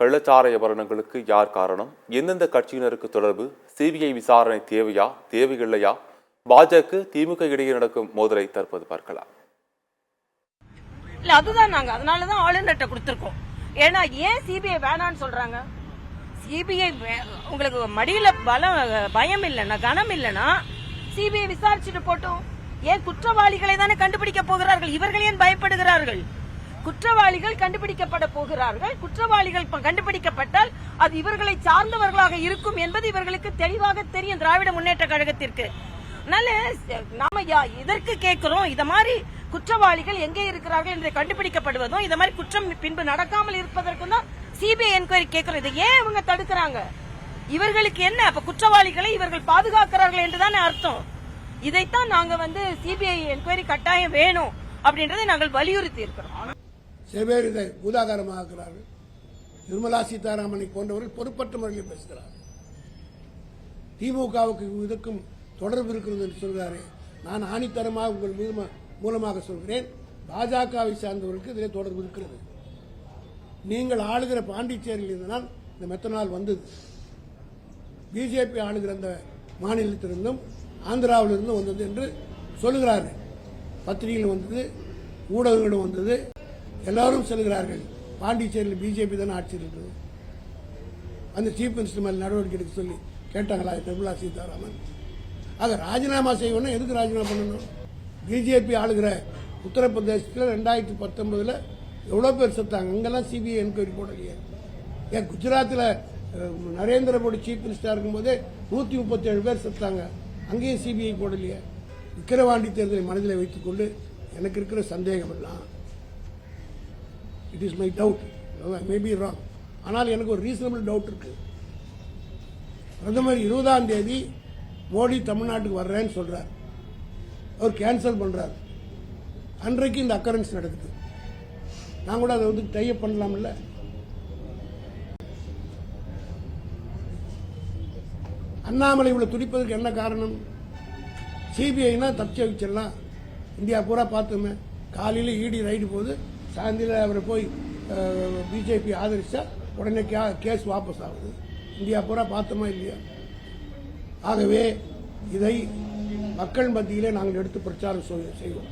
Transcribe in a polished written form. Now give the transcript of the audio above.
கள்ளச்சாராய மரணங்களுக்கு யார் காரணம்? எந்தெந்த கட்சியினருக்கு தொடர்பு? சிபிஐ விசாரணை தேவையா தேவையில்லையா? பாஜக திமுக இடையே நடக்கும் மோதலை தற்போது பார்க்கலாம். இல்ல அதுதான் நாங்க அதனாலதான் ஆளுநர்கிட்ட கொடுத்திருக்கோம். ஏன்னா ஏன் சிபிஐ வேணான்னு சொல்றாங்க? சிபிஐ உங்களுக்கு மடியில பயம் இல்லைன்னா கனம் இல்லைன்னா சிபிஐ விசாரிச்சுட்டு போட்டோம். ஏன் குற்றவாளிகளை தானே கண்டுபிடிக்க போகிறார்கள்? இவர்கள் ஏன் பயப்படுகிறார்கள்? குற்றவாளிகள் கண்டுபிடிக்கப்பட போகிறார்கள். குற்றவாளிகள் கண்டுபிடிக்கப்பட்டால் அது இவர்களை சார்ந்தவர்களாக இருக்கும் என்பது இவர்களுக்கு தெளிவாக தெரியும், திராவிட முன்னேற்ற கழகத்திற்கு. அதனால நாம இதற்கு கேட்கிறோம், இத மாதிரி குற்றவாளிகள் எங்கே இருக்கிறார்கள் என்று கண்டுபிடிக்கப்படுவதும் இத மாதிரி குற்றம் பின்பு நடக்காமல் இருப்பதற்கும் தான் சிபிஐ என்கொயரி கேட்கிறோம். இதை ஏன் இவங்க தடுக்கிறாங்க? இவர்களுக்கு என்ன அப்ப குற்றவாளிகளை இவர்கள் பாதுகாக்கிறார்கள் என்றுதானே அர்த்தம். இதைத்தான் நாங்க சிபிஐ என்கொயரி கட்டாயம் வேணும் அப்படின்றதை நாங்கள் வலியுறுத்தி இருக்கிறோம். சில பேர் இதை பூதாகாரமாக்குறார்கள். நிர்மலா சீதாராமனை போன்றவர்கள் பொறுப்பற்ற முறையில் பேசுகிறார்கள். திமுகவுக்கு இதுக்கும் தொடர்பு இருக்கிறது என்று சொல்கிறாரே, நான் ஆணித்தரமாக உங்கள் மூலமாக சொல்கிறேன், பாஜகவை சார்ந்தவர்களுக்கு இதிலே தொடர்பு இருக்கிறது. நீங்கள் ஆளுகிற பாண்டிச்சேரியில் இருந்தால் இந்த மெத்தனால் வந்தது. பிஜேபி ஆளுகிற அந்த மாநிலத்திலிருந்தும் ஆந்திராவிலிருந்தும் வந்தது என்று சொல்லுகிறார்கள். பத்திரிகையில் வந்தது, ஊடகங்களும் வந்தது, எல்லாரும் சொல்லுகிறார்கள். பாண்டிச்சேரியில் பிஜேபி தானே ஆட்சி இருந்தது. அந்த சீஃப் மினிஸ்டர் மேல் நடவடிக்கை எடுக்க சொல்லி கேட்டாங்களா நிர்மலா சீதாராமன்? ஆக ராஜினாமா செய்யணும். எதுக்கு ராஜினாமா பண்ணணும்? பிஜேபி ஆளுகிற உத்தரப்பிரதேசத்தில் 2019 எவ்வளவு பேர் செத்தாங்க? அங்கெல்லாம் சிபிஐ என்கொயரி போடலையே. ஏன் குஜராத்தில் நரேந்திர மோடி சீஃப் மினிஸ்டர் இருக்கும்போதே 137 பேர் செத்தாங்க, அங்கேயும் சிபிஐ போடலையே. விக்கிரவாண்டி தேர்தலை மனதில் வைத்துக் கொண்டு எனக்கு இருக்கிற சந்தேகம் எல்லாம், it is my doubt, may be wrong, ஆனால் எனக்கு ஒரு ரீசனபிள் டவுட் இருக்கு. பிரதமர் 20ஆம் தேதி மோடி தமிழ்நாட்டுக்கு வர்றேன்னு சொல்றார், அவர் கேன்சல் பண்றார். அன்றைக்கு இந்த அக்கரன்ஸ் நடக்குது. நான் கூட அதை டைப் பண்ணலாம்ல. அண்ணாமலை இவ்வளவு துடிப்பதற்கு என்ன காரணம்? சிபிஐனா தப்பிச்சு வச்சிடலாம். இந்தியா பூரா பார்த்தோமே, காலையில் இடி ரைடு போகுது, சாயந்தரம் அவரை போய் பிஜேபி ஆதரிச்சா உடனே கேஸ் வாபஸ் ஆகுது. இந்தியா பூரா பார்த்தோமா இல்லையா? ஆகவே இதை மக்கள் மத்தியிலே நாங்கள் எடுத்து பிரச்சாரம் செய்வோம்.